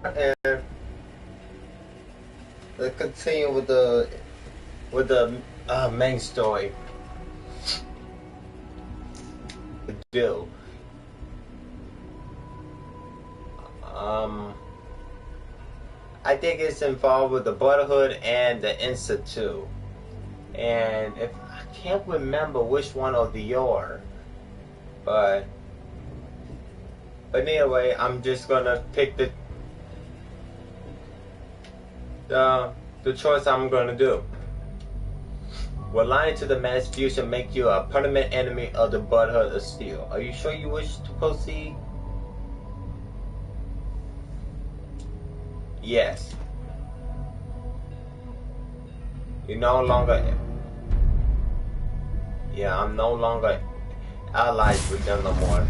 and let's continue with the main story. The deal. I think it's involved with the Brotherhood and the Institute. And if I can't remember which one or the other, but anyway, I'm just gonna pick the choice I'm gonna do. Will lying to the mass fusion make you a permanent enemy of the Brotherhood of Steel? Are you sure you wish to proceed? Yes. You're no longer. Yeah, I'm no longer allies with them no more.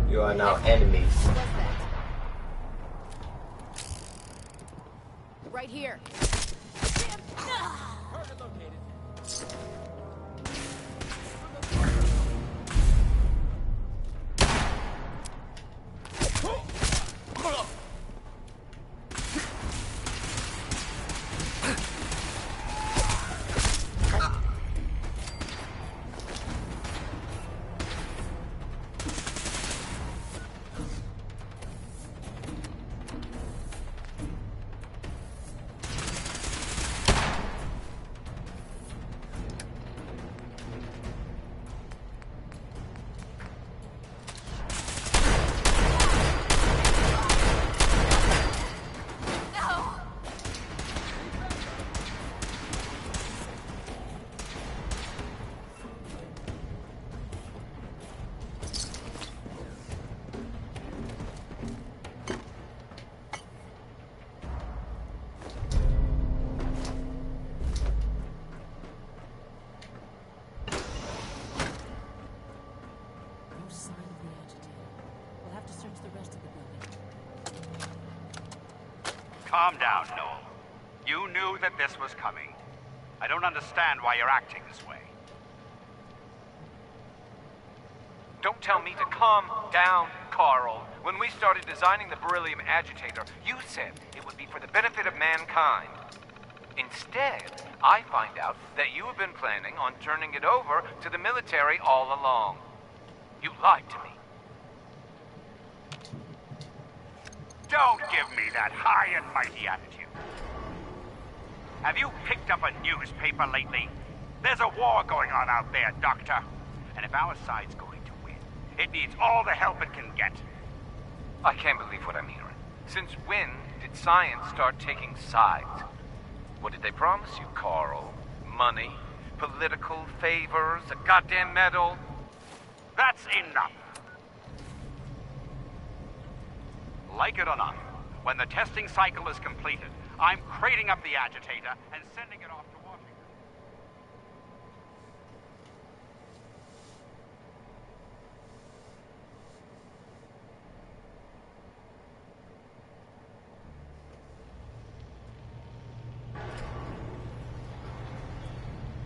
You are now enemies. Right here. Target located. Calm down, Noel. You knew that this was coming. I don't understand why you're acting this way. Don't tell me to calm down, Carl. When we started designing the beryllium agitator, you said it would be for the benefit of mankind. Instead, I find out that you have been planning on turning it over to the military all along. You lied to me. Don't give me that high and mighty attitude. Have you picked up a newspaper lately? There's a war going on out there, Doctor. And if our side's going to win, it needs all the help it can get. I can't believe what I'm hearing. Since when did science start taking sides? What did they promise you, Carl? Money? Political favors? A goddamn medal? That's enough. Like it or not, when the testing cycle is completed, I'm crating up the agitator and sending it off to Washington.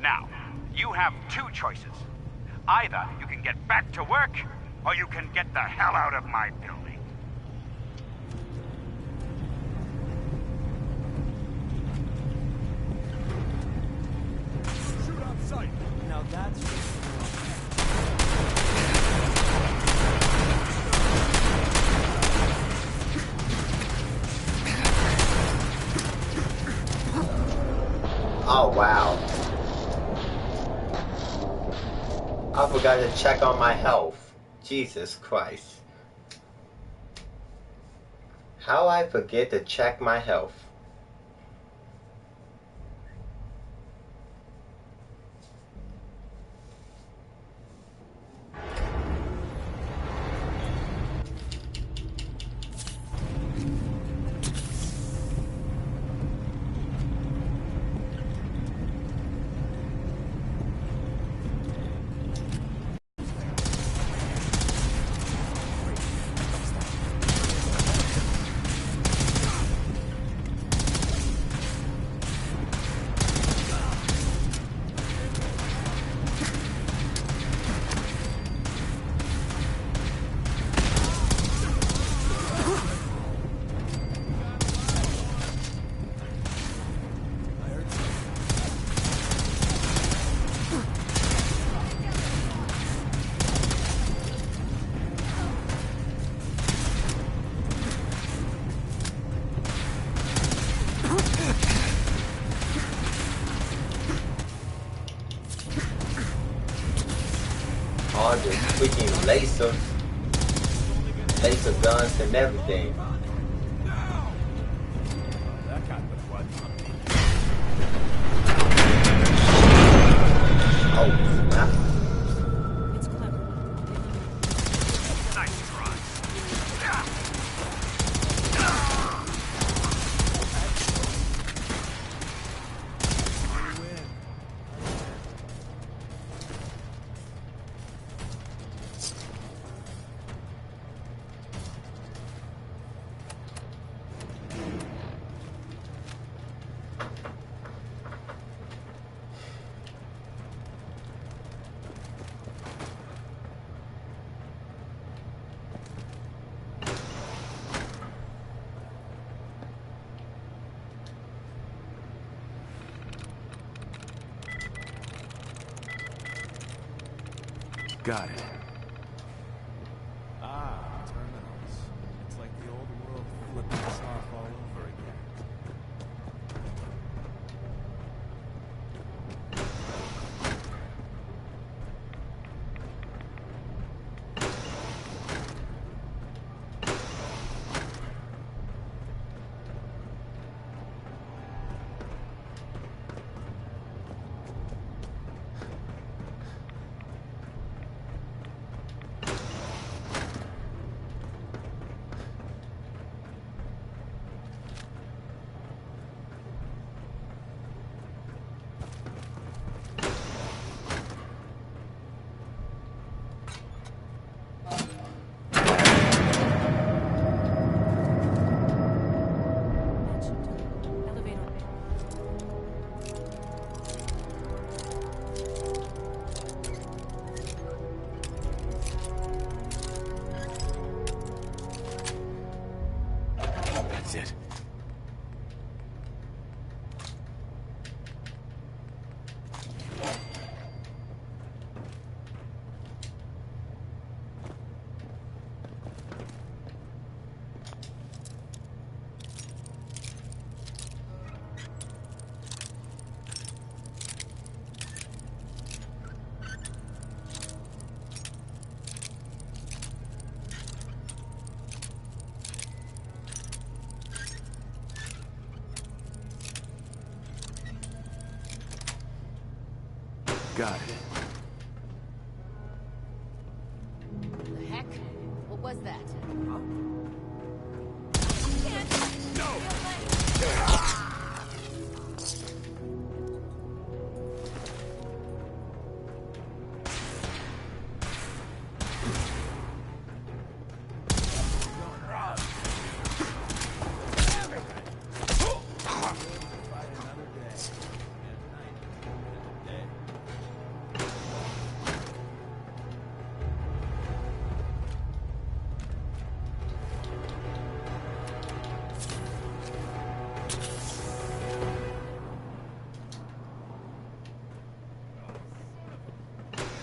Now, you have two choices. Either you can get back to work, or you can get the hell out of my building. Now that's just... Oh, wow. I forgot to check on my health. Jesus Christ. How I forget to check my health? All the freaking laser guns and everything. That got the blood. Oh, snap. It's clever. Nice try. Got it. Ah, terminals. It's like the old world flipping us off all over again. Elevator. That's it. Got it. The heck? What was that?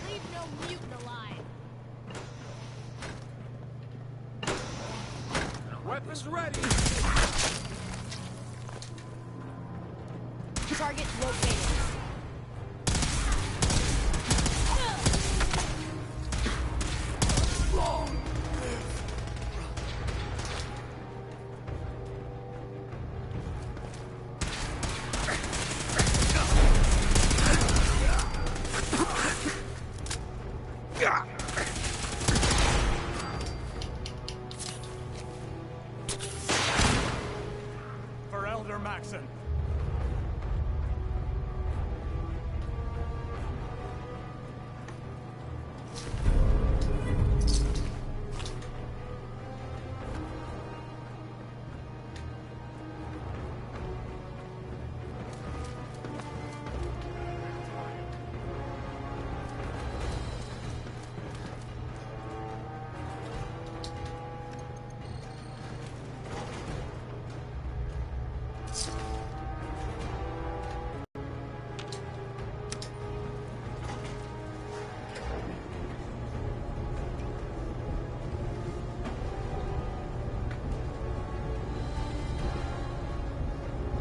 Leave no mutant alive. Weapons ready. Target located. For Elder Maxon.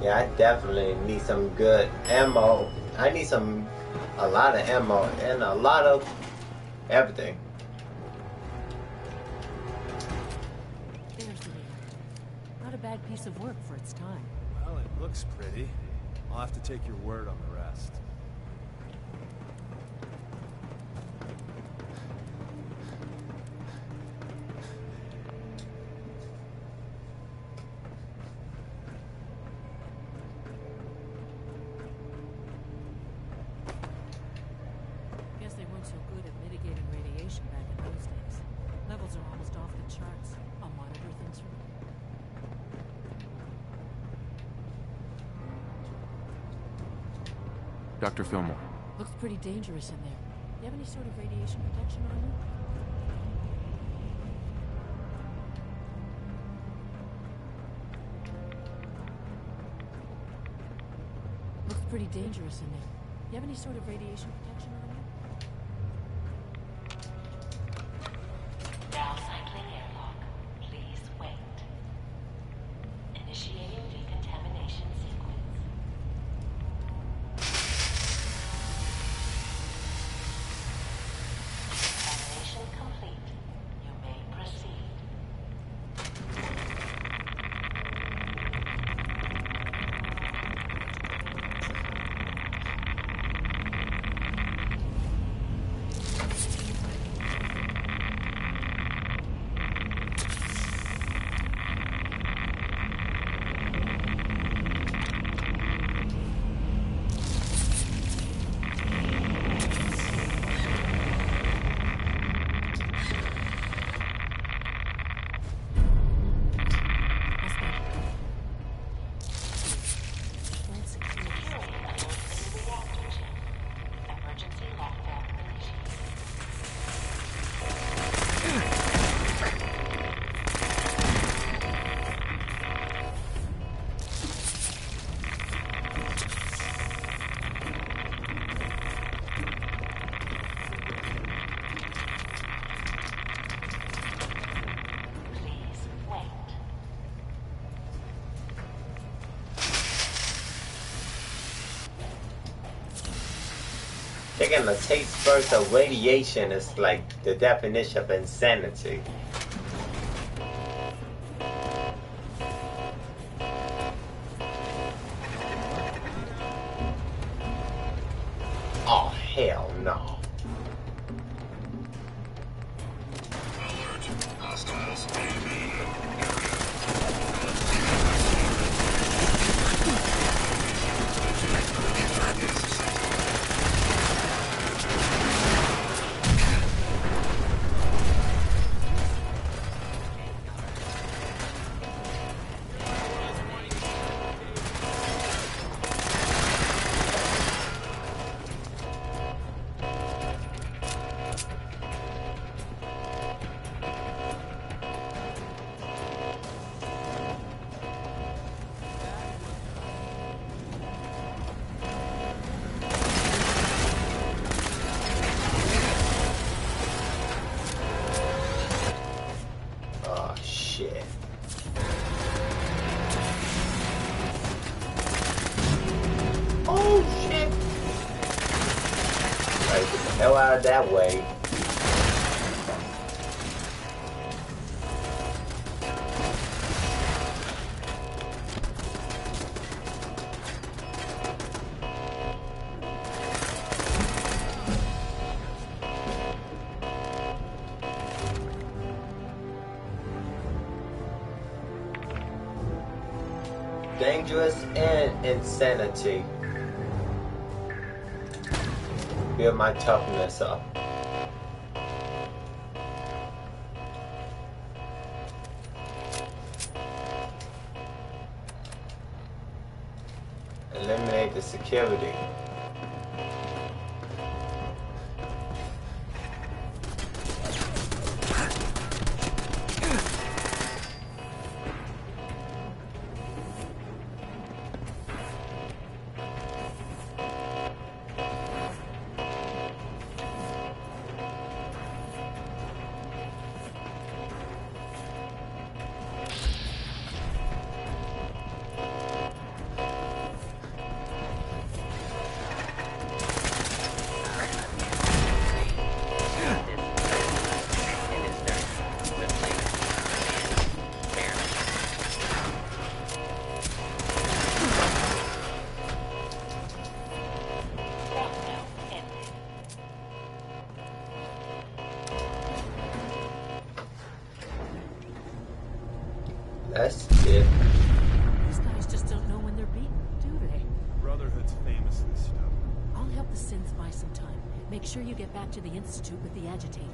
Yeah, I definitely need some good ammo. I need a lot of ammo and a lot of everything. There's the leader. Not a bad piece of work for its time. Well, it looks pretty. I'll have to take your word on the rest. Guess they weren't so good at mitigating radiation back in those days. Levels are almost off the charts. I'll monitor things from here. Dr. Fillmore. Looks pretty dangerous in there. You have any sort of radiation protection on you? Looks pretty dangerous in there. You have any sort of radiation protection on you? Now cycling airlock. Please wait. Initiating decontamination sequence. Examination complete. You may proceed. Securing emergency reactor chip. Emergency lockdown initiated. Please wait. Taking a taste first of radiation is like the definition of insanity. Oh, hell no. Hell out of that way. Dangerous and insanity. Build my toughness up. Eliminate the security. That's it. These guys just don't know when they're beaten, do they? Brotherhood's famously stubborn. I'll help the synths buy some time. Make sure you get back to the Institute with the agitator.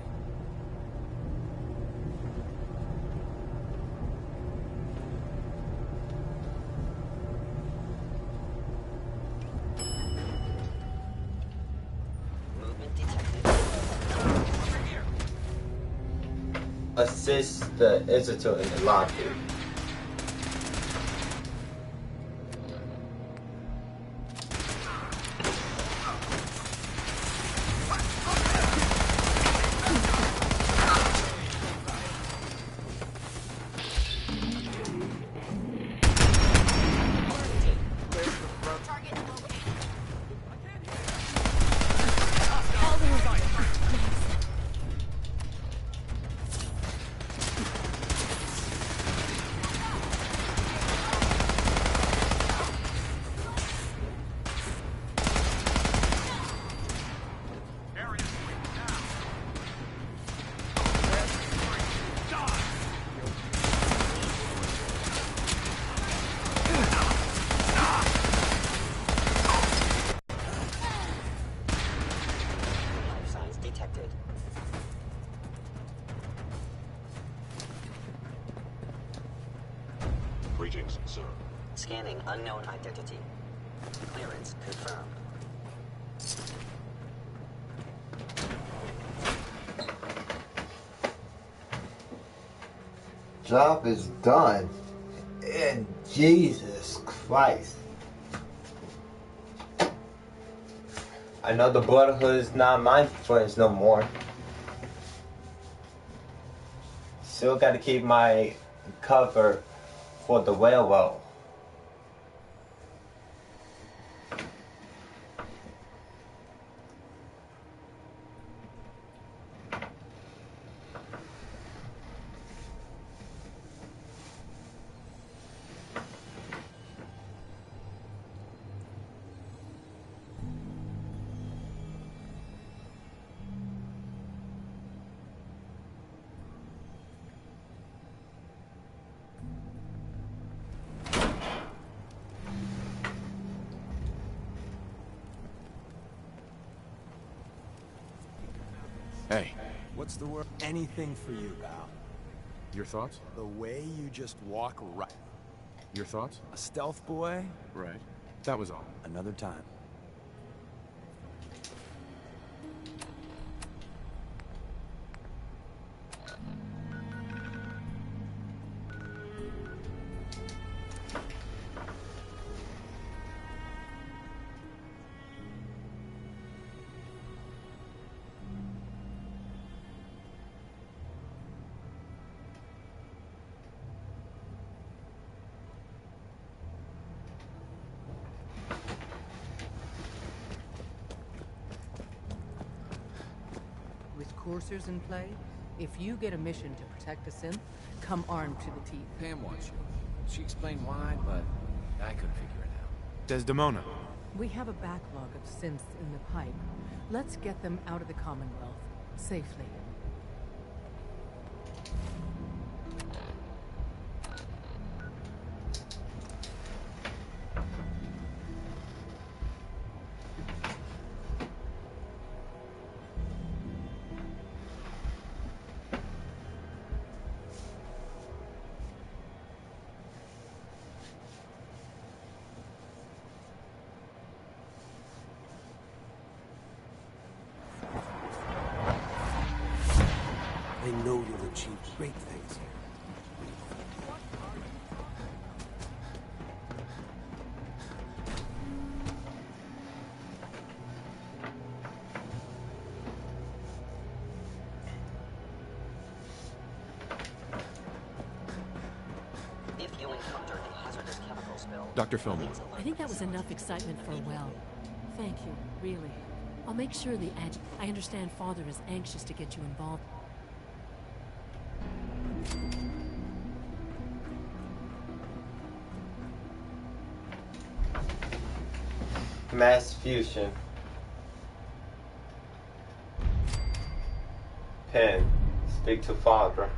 Movement detected. Assist the Institute in the lobby. Life signs detected. Greetings, sir. Scanning unknown identity. Clearance confirmed. Job is done. And Jesus Christ. I know the Brotherhood is not my friends no more. Still gotta keep my cover for the railroad. Hey, What's the word? Anything for you, pal. your thoughts? The way you just walk right. Your thoughts? A stealth boy? Right. That was all. Another time. coursers in play. If you get a mission to protect a synth, come armed to the teeth. Pam wants you. She explained why, but I couldn't figure it out. Desdemona. We have a backlog of synths in the pipe. Let's get them out of the Commonwealth safely. I know you'll achieve great things here. If you encounter a hazardous chemical spill, Dr. Fillmore. I think that was enough excitement for a well. Thank you, really. I'll make sure the I understand Father is anxious to get you involved. Mass fusion. Pen. Speak to father.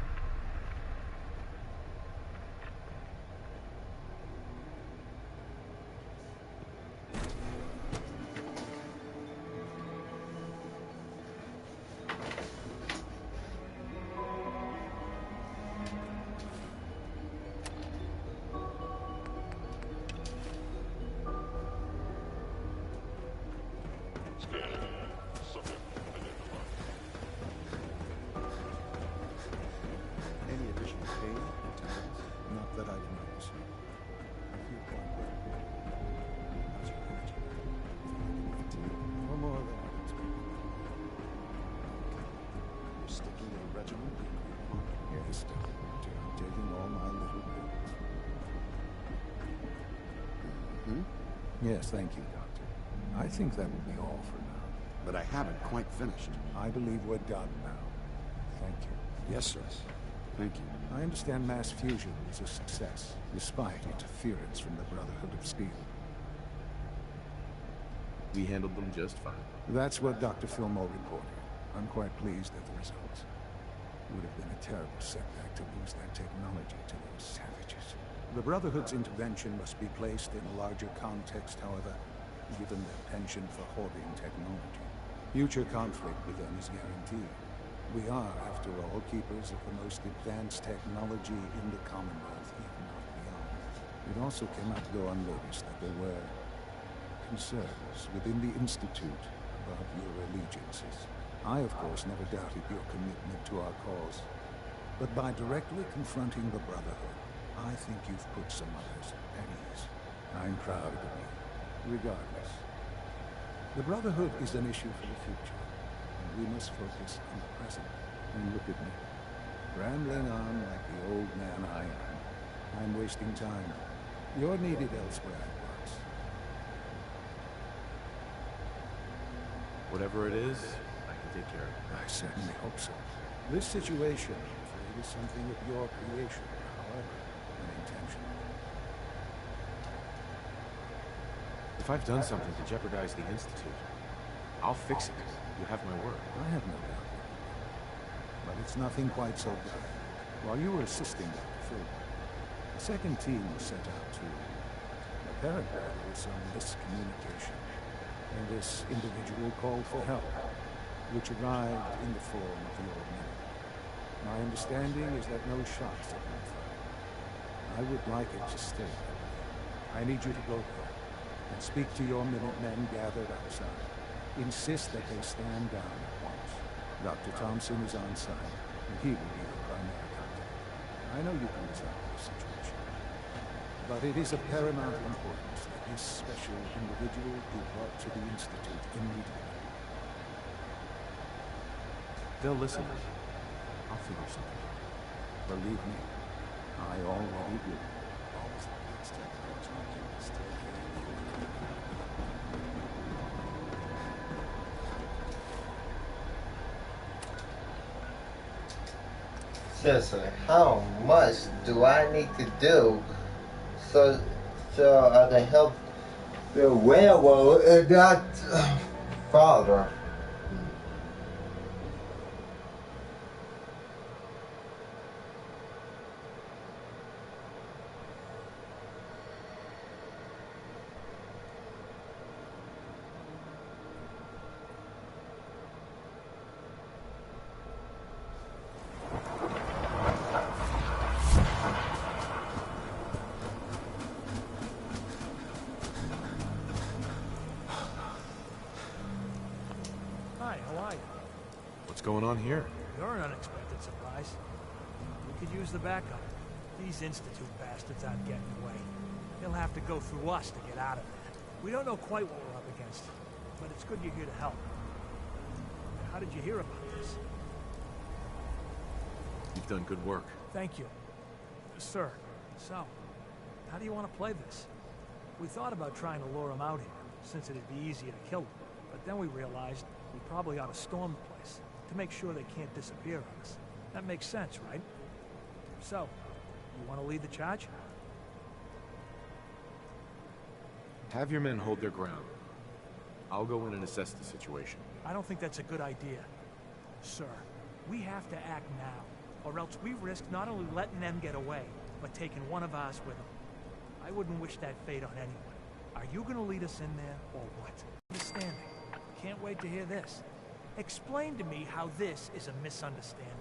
Any additional pain or tenderness? Not that I've noticed. I feel quite well. How's your energy? No more than I expected. You're sticking to the regimen? Yes, Doctor. I'm taking all my little pills. Yes, thank you, Doctor. I think that will be all for now. But I haven't quite finished. I believe we're done now. Thank you. Yes, sir. Thank you. I understand mass fusion was a success, despite interference from the Brotherhood of Steel. We handled them just fine. That's what Dr. Fillmore reported. I'm quite pleased at the results. It would have been a terrible setback to lose that technology to those savages. The Brotherhood's intervention must be placed in a larger context, however, given their penchant for hoarding technology. Future conflict with them is guaranteed. We are, after all, keepers of the most advanced technology in the Commonwealth, if not beyond. It also cannot go unnoticed that there were concerns within the Institute about your allegiances. I, of course, never doubted your commitment to our cause. But by directly confronting the Brotherhood, I think you've put some others at ease. I'm proud of you. Regardless, the Brotherhood is an issue for the future, and we must focus on the present. And look at me, rambling on like the old man I am. I'm wasting time. You're needed elsewhere at once. Whatever it is, I can take care of it. I certainly hope so. This situation, I'm afraid, is something of your creation, however unintentional. If I've done something to jeopardize the Institute, I'll fix it. You have my word. I have no doubt. But it's nothing quite so bad. While you were assisting Dr. Fillmore, a second team was sent out too. Apparently there was some miscommunication, and this individual called for help, which arrived in the form of the old man. My understanding is that no shots have been fired. I would like it to stay that way. I need you to go there and speak to your Minutemen gathered outside. Insist that they stand down at once. Dr. Thompson is on site, and he will be the primary contact. I know you can resolve the situation, but it is of paramount importance that this special individual be brought to the Institute immediately. They'll listen. I'll figure something out. Believe me, I already do. seriously, how much do I need to do so I can help the railroad and not father? Hi, how are you? What's going on here? You're an unexpected surprise. We could use the backup. These Institute bastards aren't getting away. They'll have to go through us to get out of there. We don't know quite what we're up against, but it's good you're here to help. How did you hear about this? You've done good work. Thank you. Sir, so, how do you want to play this? We thought about trying to lure them out here, since it'd be easier to kill them. But then we realized we probably ought to storm the place, to make sure they can't disappear on us. That makes sense, right? So, you want to lead the charge? Have your men hold their ground. I'll go in and assess the situation. I don't think that's a good idea. Sir, we have to act now, or else we risk not only letting them get away, but taking one of us with them. I wouldn't wish that fate on anyone. Are you gonna lead us in there, or what? Understanding. Can't wait to hear this. Explain to me how this is a misunderstanding.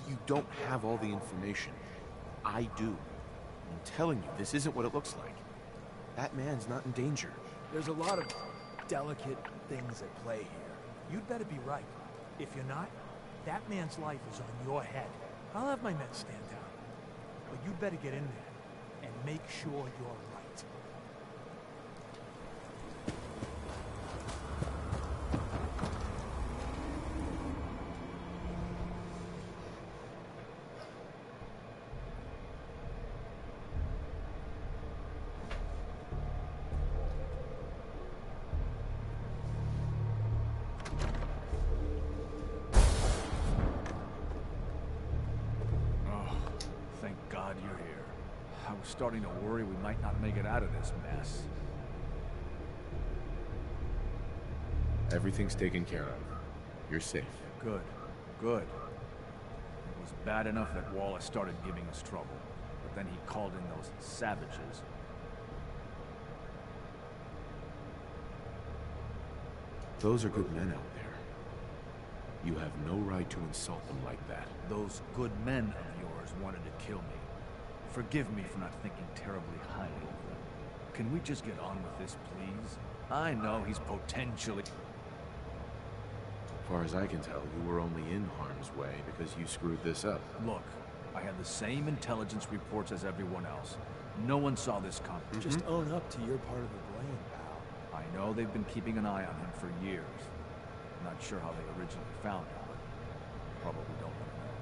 You don't have all the information. I do. I'm telling you, this isn't what it looks like. That man's not in danger. There's a lot of delicate things at play here. You'd better be right. If you're not, that man's life is on your head. I'll have my men stand down. But you'd better get in there and make sure you're right. Thank God you're here. I was starting to worry we might not make it out of this mess. Everything's taken care of. You're safe. Good. Good. It was bad enough that Wallace started giving us trouble, but then he called in those savages. Those are good men out there. You have no right to insult them like that. Those good men of yours wanted to kill me. Forgive me for not thinking terribly highly of them. Can we just get on with this, please? I know he's potentially... As far as I can tell, you were only in harm's way because you screwed this up. Look, I had the same intelligence reports as everyone else. No one saw this coming. Just own up to your part of the blame, pal. I know they've been keeping an eye on him for years. Not sure how they originally found him, but probably don't want to know.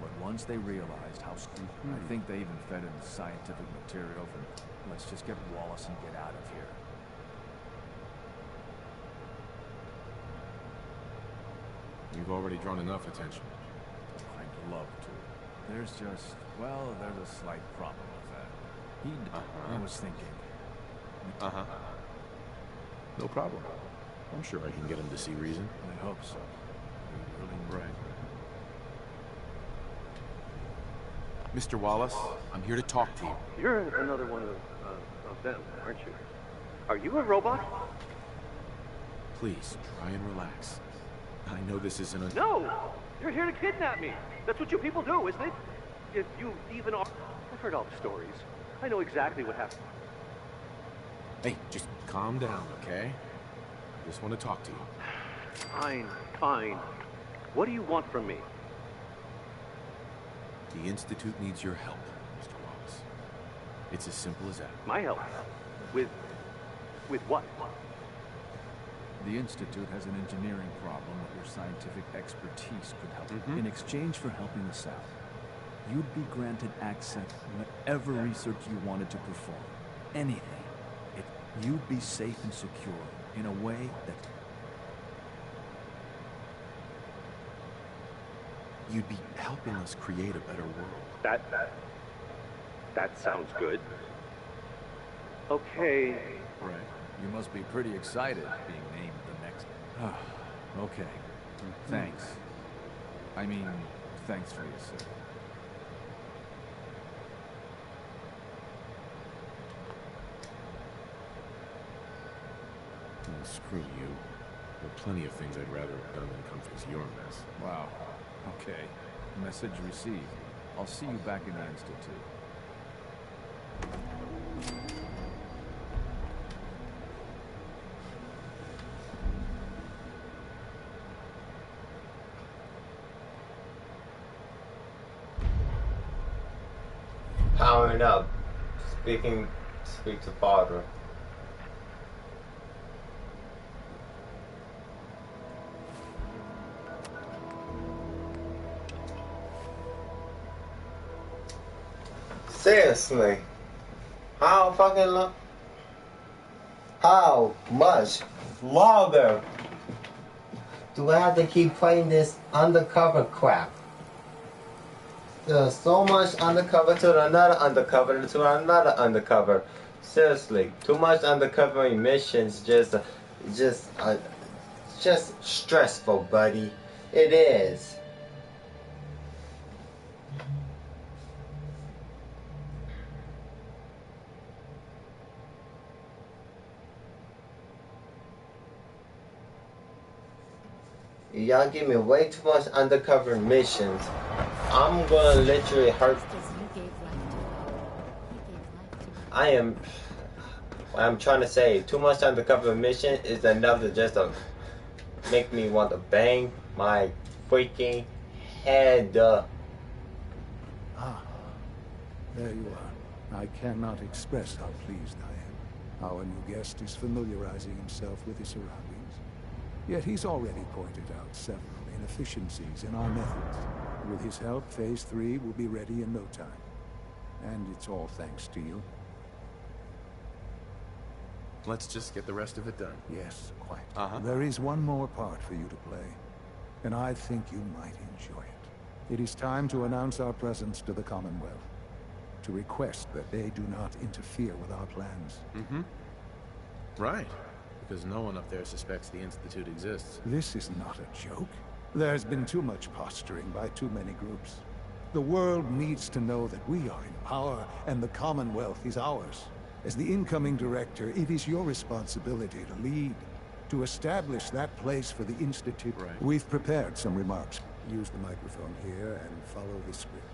But once they realized how stupid, I think they even fed him scientific material from, let's just get Wallace and get out of here. You've already drawn enough attention. I'd love to. There's just, well, there's a slight problem with that. I was thinking. No problem. I'm sure I can get him to see reason. I hope so. Really Right. Mr. Wallace, I'm here to talk to you. You're another one of them, aren't you? Are you a robot? Please, try and relax. I know this isn't a... No! You're here to kidnap me. That's what you people do, isn't it? If you even are... I've heard all the stories. I know exactly what happened. Hey, just calm down, okay? I just want to talk to you. Fine, fine. What do you want from me? The Institute needs your help, Mr. Wallace. It's as simple as that. My help? With what? The Institute has an engineering problem that your scientific expertise could help. In exchange for helping us out, you'd be granted access to whatever research you wanted to perform. anything, if you'd be safe and secure in a way that You'd be helping us create a better world. That sounds good. Okay. Right. You must be pretty excited being named the next. Okay. Thanks. I mean, thanks for your service. Well, screw you. There are plenty of things I'd rather have done than come face your mess. Wow. Okay. Message received. I'll see you back in the Institute. Powering up. Speak to father. Seriously, how fucking long? How much longer do I have to keep playing this undercover crap? There's so much undercover to another undercover to another undercover. Seriously, too much undercover missions just stressful, buddy. It is. Y'all give me way too much undercover missions. I'm gonna literally hurt. What I'm trying to say, too much undercover mission is enough to just make me want to bang my freaking head. Ah, there you are. I cannot express how pleased I am. Our new guest is familiarizing himself with his surroundings. Yet he's already pointed out several inefficiencies in our methods. With his help, Phase 3 will be ready in no time. And it's all thanks to you. Let's just get the rest of it done. Yes, quite. There is one more part for you to play, and I think you might enjoy it. It is time to announce our presence to the Commonwealth, to request that they do not interfere with our plans. Right. Because no one up there suspects the Institute exists. This is not a joke. There's been too much posturing by too many groups. The world needs to know that we are in power, and the Commonwealth is ours. As the incoming director, it is your responsibility to lead, to establish that place for the Institute. Right. We've prepared some remarks. Use the microphone here and follow the script.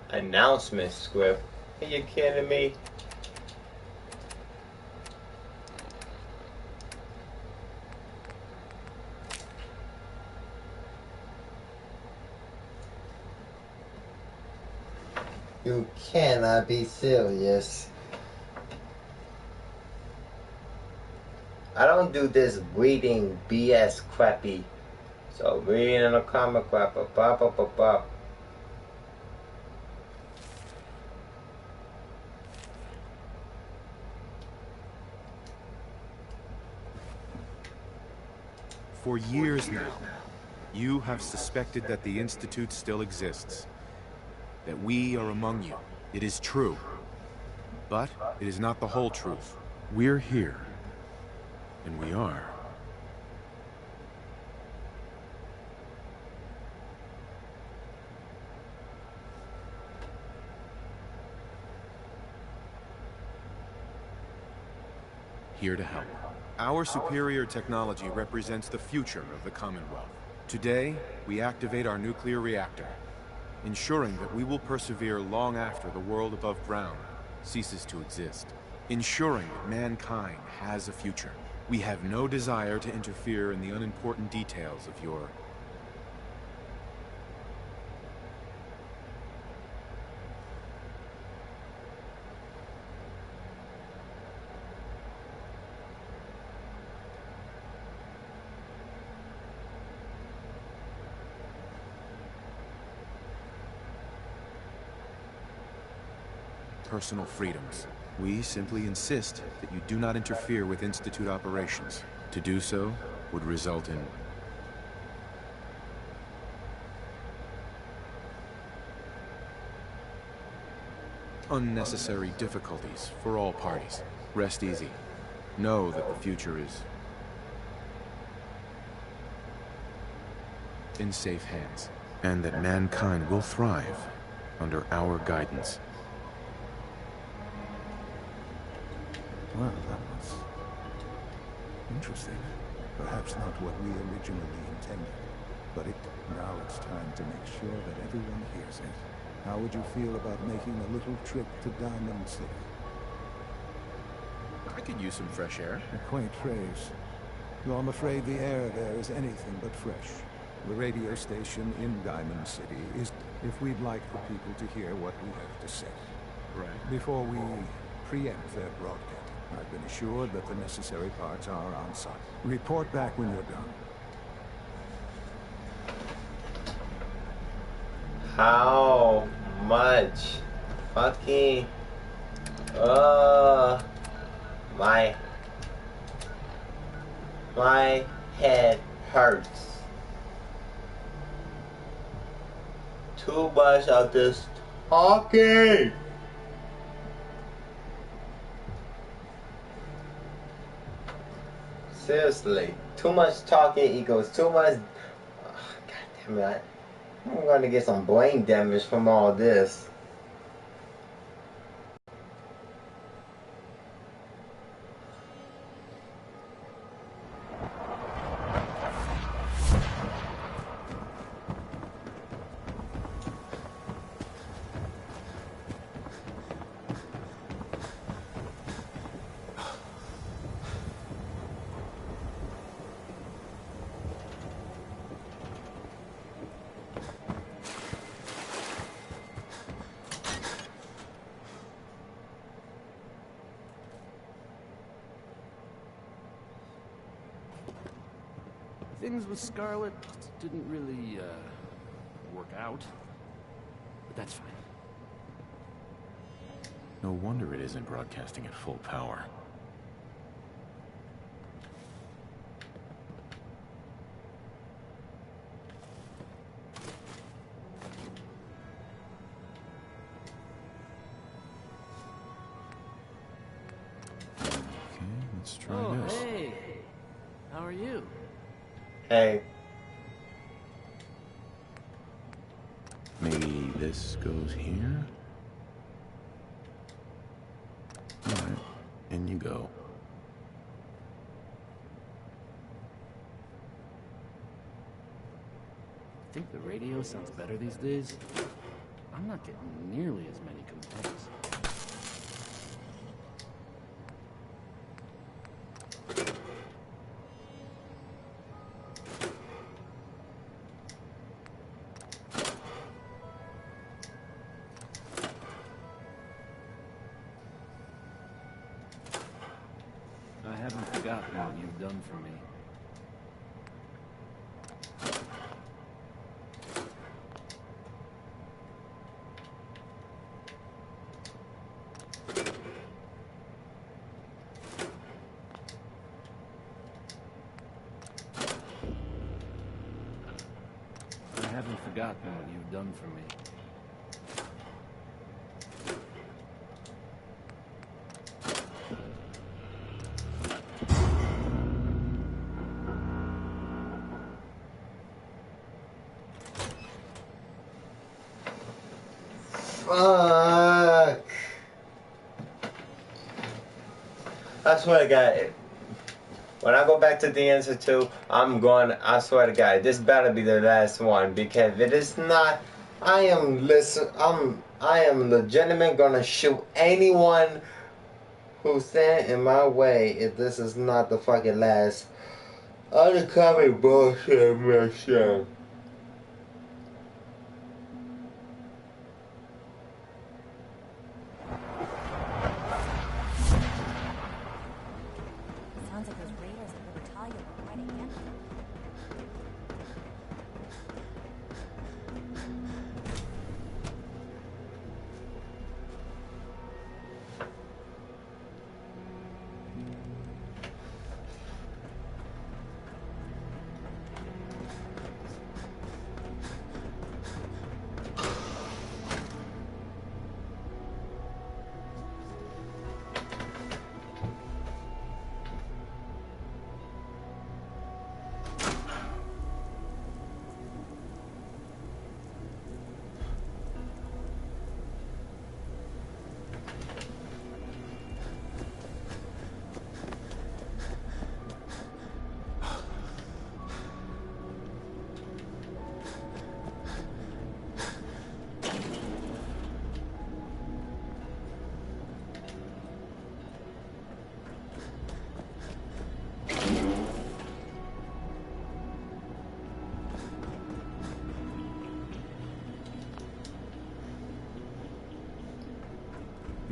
Announcement script? Are you kidding me? You cannot be serious. I don't do this reading BS crappy. So reading a comic crap, bop. For years now, you have suspected that the Institute still exists. That we are among you. It is true. But it is not the whole truth. We're here. And we are. Here to help. Our superior technology represents the future of the Commonwealth. Today, we activate our nuclear reactor, ensuring that we will persevere long after the world above ground ceases to exist. Ensuring that mankind has a future. We have no desire to interfere in the unimportant details of your... personal freedoms. We simply insist that you do not interfere with Institute operations. To do so would result in unnecessary difficulties for all parties. Rest easy. Know that the future is in safe hands, and that mankind will thrive under our guidance. Well, that was interesting. Perhaps not what we originally intended, but now it's time to make sure that everyone hears it. How would you feel about making a little trip to Diamond City? I could use some fresh air. A quaint phrase. Though I'm afraid the air there is anything but fresh. The radio station in Diamond City is if we'd like the people to hear what we have to say. Right. Before we preempt their broadcast, I've been assured that the necessary parts are on site. Report back when you're done. How much fucking my head hurts. Too much of this talking. Seriously, too much talking equals too much. God damn it. I'm gonna get some brain damage from all this. Things with Scarlet didn't really, work out. But that's fine. No wonder it isn't broadcasting at full power. Okay, let's try this. Hey! How are you? Hey. Maybe this goes here? Alright, in you go. Think the radio sounds better these days? I'm not getting nearly as many complaints. I haven't forgotten what you've done for me. I haven't forgotten what you've done for me. Fuck. I swear to God, when I go back to the Institute, I swear to God, this better be the last one, because if it is not, I am legitimate gonna shoot anyone who stand in my way if this is not the fucking last undercover bullshit mission. Sounds like those raiders at the battalion are fighting again.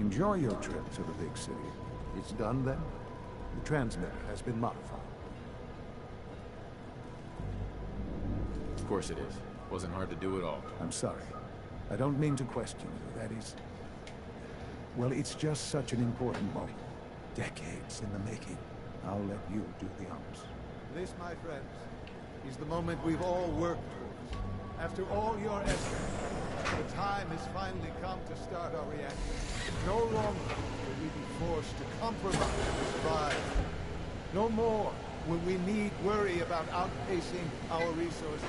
Enjoy your trip to the big city. It's done then? The transmitter has been modified. Of course it is. Wasn't hard to do at all. I'm sorry. I don't mean to question you. That is... Well, it's just such an important moment. Decades in the making. I'll let you do the honors. This, my friends, is the moment we've all worked towards. After all your effort, the time has finally come to start our reaction. No longer will we be forced to compromise or survive. No more will we need worry about outpacing our resources.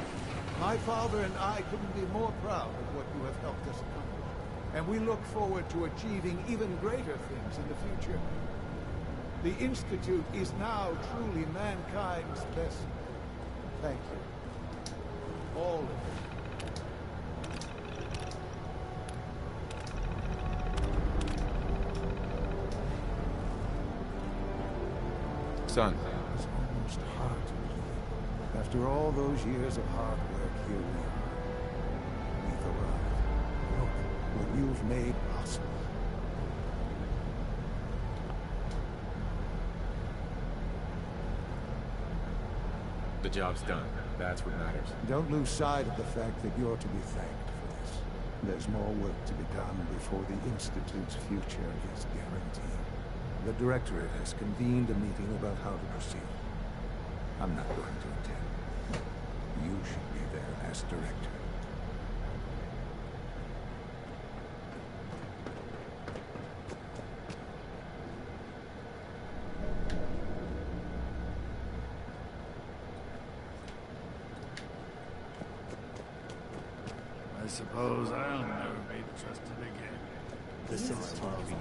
My father and I couldn't be more proud of what you have helped us accomplish. And we look forward to achieving even greater things in the future. The Institute is now truly mankind's best. Thank you. All of you. Son. It's almost hard to believe. After all those years of hard work, here we are. We've arrived. Look what you've made possible. The job's done. That's what matters. Don't lose sight of the fact that you're to be thanked for this. There's more work to be done before the Institute's future is guaranteed. The Directorate has convened a meeting about how to proceed. I'm not going to attend. You should be there as Director. I suppose I'll never be trusted again. The Sims TV.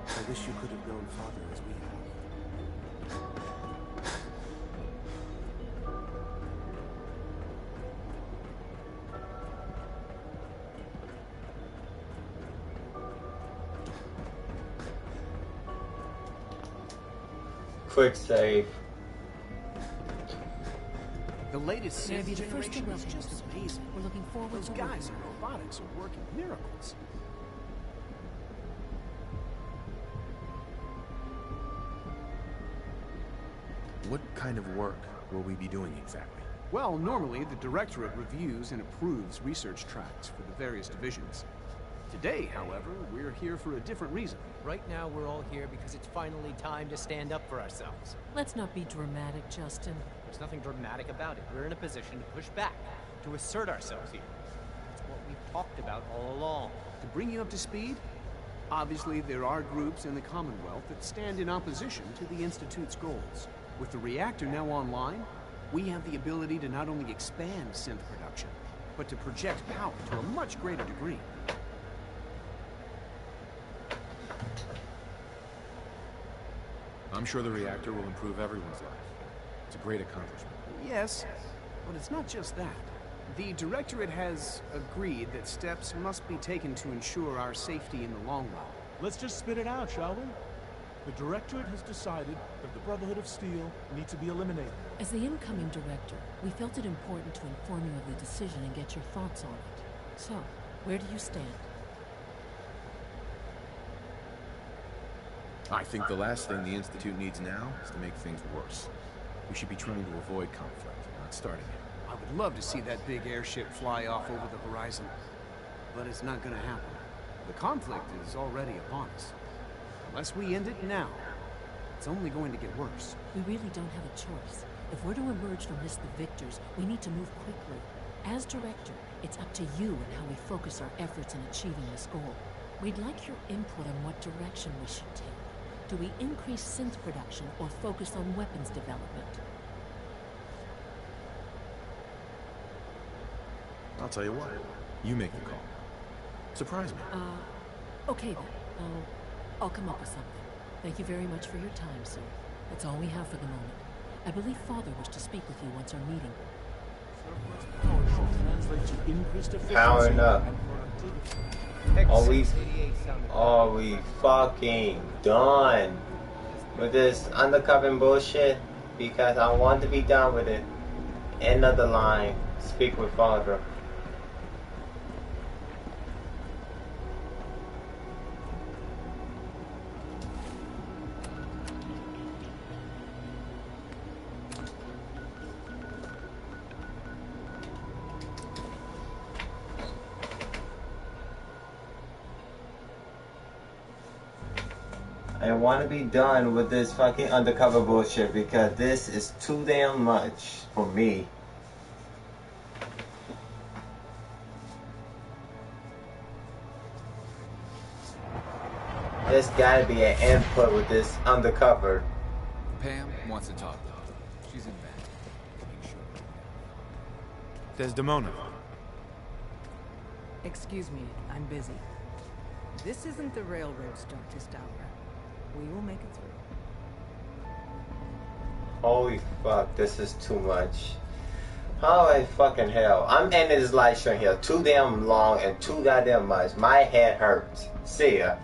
I wish you could have known Father as we have. Quick save. The latest May I be Synth the first to generation is welcome just you. amazing. We're looking forward Those to guys working. in robotics are working miracles. What kind of work will we be doing exactly? Well, normally the Directorate reviews and approves research tracks for the various divisions. Today, however, we're here for a different reason. Right now, we're all here because it's finally time to stand up for ourselves. Let's not be dramatic, Justin. There's nothing dramatic about it. We're in a position to push back, to assert ourselves here. It's what we've talked about all along. To bring you up to speed, obviously there are groups in the Commonwealth that stand in opposition to the Institute's goals. With the reactor now online, we have the ability to not only expand synth production, but to project power to a much greater degree. I'm sure the reactor will improve everyone's life. It's a great accomplishment. Yes, but it's not just that. The Directorate has agreed that steps must be taken to ensure our safety in the long run. Let's just spit it out, shall we? The Directorate has decided that the Brotherhood of Steel needs to be eliminated. As the incoming director, we felt it important to inform you of the decision and get your thoughts on it. So, where do you stand? I think the last thing the Institute needs now is to make things worse. We should be trying to avoid conflict, not starting it. I would love to see that big airship fly off over the horizon, but it's not gonna happen. The conflict is already upon us. Unless we end it now, it's only going to get worse. We really don't have a choice. If we're to emerge from this the victors, we need to move quickly. As director, it's up to you and how we focus our efforts in achieving this goal. We'd like your input on what direction we should take. Do we increase synth production or focus on weapons development? I'll tell you what. You make the call. Surprise me. Okay then. I'll come up with something. Thank you very much for your time, sir. That's all we have for the moment. I believe Father wished to speak with you once our meeting. Powering up. Are we fucking done with this undercover bullshit? Because I want to be done with it. End of the line. Speak with Father. I want to be done with this fucking undercover bullshit because this is too damn much for me. There's gotta be an input with this undercover. Pam wants to talk though. She's in bed. Desdemona. Excuse me, I'm busy. This isn't the railroad's darkest hour. We will make it through. Holy fuck, this is too much. Holy fucking hell. I'm ending this live stream here. Too damn long and too goddamn much. My head hurts. See ya.